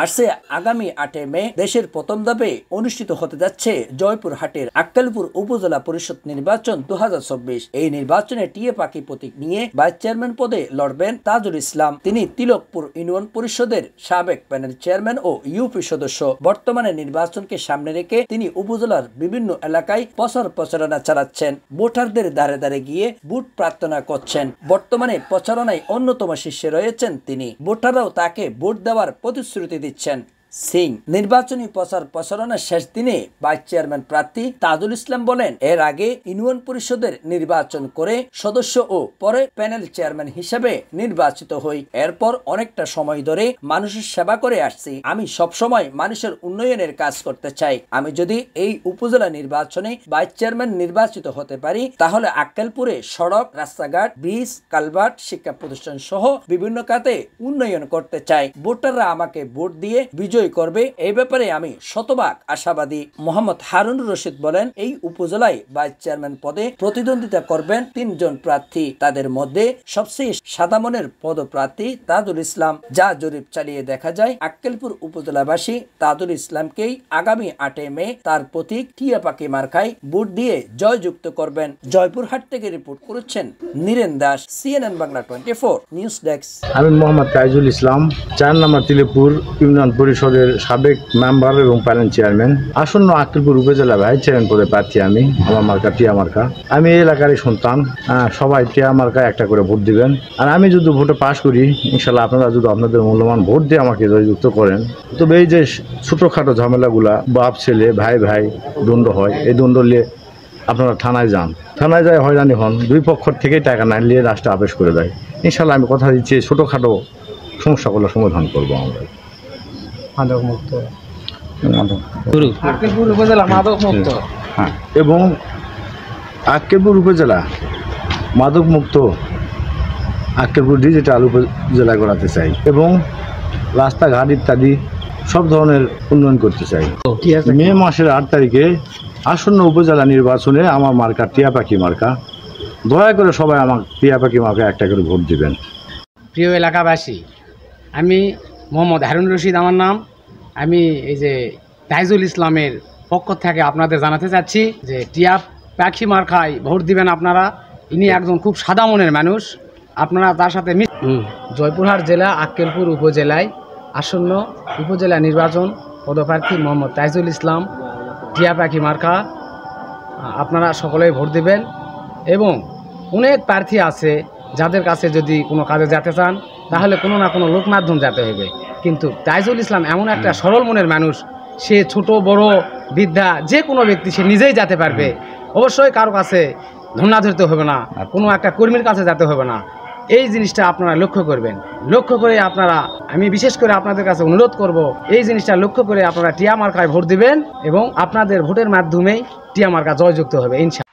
আসছে আগামী 8 মে দেশের প্রথম ধাপে অনুষ্ঠিত হতে যাচ্ছে জয়পুরহাটের আক্কেলপুর উপজেলা পরিষদ নির্বাচন 2024। এই নির্বাচনে টিএ পাখি প্রতীক নিয়ে ভাইস চেয়ারম্যান পদে লড়বেন তাজুল ইসলাম। তিনি তিলকপুর ইউনিয়ন পরিষদের সাবেক প্যানেল চেয়ারম্যান ও ইউপি সদস্য। বর্তমানে নির্বাচনকে সামনে রেখে তিনি উপজেলার বিভিন্ন এলাকায় প্রচারণা চালাচ্ছেন, ভোটারদের দ্বারে দ্বারে গিয়ে ভোট প্রার্থনা করছেন। বর্তমানে প্রচারণায় অন্যতম শীর্ষে রয়েছেন তিনি। ভোটাররাও তাকে ভোট দেওয়ার প্রতিশ্রুতি দিচ্ছেন। নির্বাচনী প্রচারণার শেষ দিনে ভাইস চেয়ারম্যান প্রার্থী তাজুল ইসলাম বলেন, এর আগে ইউনিয়ন পরিষদের নির্বাচন করে সদস্য ও পরে প্যানেল চেয়ারম্যান হিসেবে নির্বাচিত হই। এরপর অনেকটা সময় ধরে মানুষের সেবা করে আসছি। আমি সব সময় মানুষের উন্নয়নের কাজ করতে চাই। আমি যদি এই উপজেলা নির্বাচনে ভাইস চেয়ারম্যান নির্বাচিত হতে পারি তাহলে আক্কেলপুরে সড়ক, রাস্তাঘাট, ব্রিজ, কালভার্ট, শিক্ষা প্রতিষ্ঠান সহ বিভিন্ন খাতে উন্নয়ন করতে চাই। ভোটাররা আমাকে ভোট দিয়ে বিজয় করবে, এই ব্যাপারে আমি শতভাগ আশাবাদী। মোহাম্মদ হারুনুর রশিদ বলেন, এই উপজেলায় ভাইস চেয়ারম্যান পদে প্রতিদ্বন্দ্বিতা করবেন 3 জন প্রার্থী। তাদের মধ্যে সবচেয়ে সাদা মনের পদপ্রার্থী তাজুল ইসলাম। যা জরিপ চালিয়ে দেখা যায় আক্কেলপুর উপজেলাবাসী তাজুল ইসলামকেই আগামী 8 মে তার প্রতীক টিয়া পাখি মার্কায় ভোট দিয়ে জয়যুক্ত করবেন। জয়পুরহাট থেকে রিপোর্ট করেছেন Niren Das, CNN Bangla 24 news desk. আমি মোহাম্মদ তাজুল ইসলাম, 4 নম্বর তিলকপুর ইউনিয়ন পরিষদের সাবেক মেম্বার এবং প্যানেল চেয়ারম্যান। আসন্ন আক্কেলপুর উপজেলা ভাইস চেয়ারম্যান পদে প্রার্থী আমি। আমার মার্কা টিয়া মার্কা। আমি এই এলাকারই সন্তান। সবাই টিয়া মার্কা একটা করে ভোট দিবেন। আর আমি যদি ভোটে পাশ করি, ইনশাল্লাহ আপনারা যদি আপনাদের মূল্যবান ভোট দিয়ে আমাকে জয়যুক্ত করেন, তবে এই যে ছোটোখাটো ঝামেলাগুলা, বাপ ছেলে ভাই ভাই দ্বন্দ্ব হয়, এই দ্বন্দ্ব নিয়ে আপনারা থানায় যান, থানায় যায় হয়রানি হন, 2 পক্ষ থেকেই টাকা না নিয়ে রাস্তা আবেশ করে দেয়। ইনশাল্লাহ আমি কথা দিচ্ছি ছোটোখাটো সমস্যাগুলো সমাধান করবো আমরা। এবং আক্কেলপুর উপজেলা মাদক মুক্ত আক্কেলপুর ডিজিটাল উপজেলা করাতে চাই এবং রাস্তাঘাট ইত্যাদি সব ধরনের উন্নয়ন করতে চাই। মে মাসের 8 তারিখে আসন্ন উপজেলা নির্বাচনে আমার মার্কা টিয়া পাখি মার্কা। দয়া করে সবাই আমার টিয়া পাখি মার্কা একটা করে ভোট দিবেন। প্রিয় এলাকাবাসী, আমি মোহাম্মদ হারুনুর রশিদ আমার নাম। আমি এই যে তাজুল ইসলামের পক্ষ থেকে আপনাদের জানাতে চাচ্ছি যে টিয়া পাখি মার্কায় ভোট দিবেন আপনারা। ইনি একজন খুব সাদা মনের মানুষ। আপনারা তার সাথে জয়পুরহাট জেলা আক্কেলপুর উপজেলায় আসন্ন উপজেলা নির্বাচন পদপ্রার্থী মোহাম্মদ তাজুল ইসলাম, টিয়া পাখি মার্কা। আপনারা সকলেই ভোট দিবেন। এবং অনেক প্রার্থী আছে যাদের কাছে যদি কোনো কাজে যেতে চান তাহলে কোনো না কোনো লোক মাধ্যম যেতে হবে, কিন্তু তাজুল ইসলাম এমন একটা সরল মনের মানুষ, সে ছোট বড় বৃদ্ধা যে কোনো ব্যক্তি সে নিজেই যেতে পারবে। অবশ্যই কারো কাছে ধর্ণা ধরতে হবে না, কোনো একটা কর্মীর কাছে যেতে হবে না। এই জিনিসটা আপনারা লক্ষ্য করবেন। লক্ষ্য করে আপনারা, আমি বিশেষ করে আপনাদের কাছে অনুরোধ করব, এই জিনিসটা লক্ষ্য করে আপনারা টিয়া মার্কায় ভোট দিবেন এবং আপনাদের ভোটের মাধ্যমেই টিয়া মার্কা জয়যুক্ত হবে ইনশাআল্লাহ।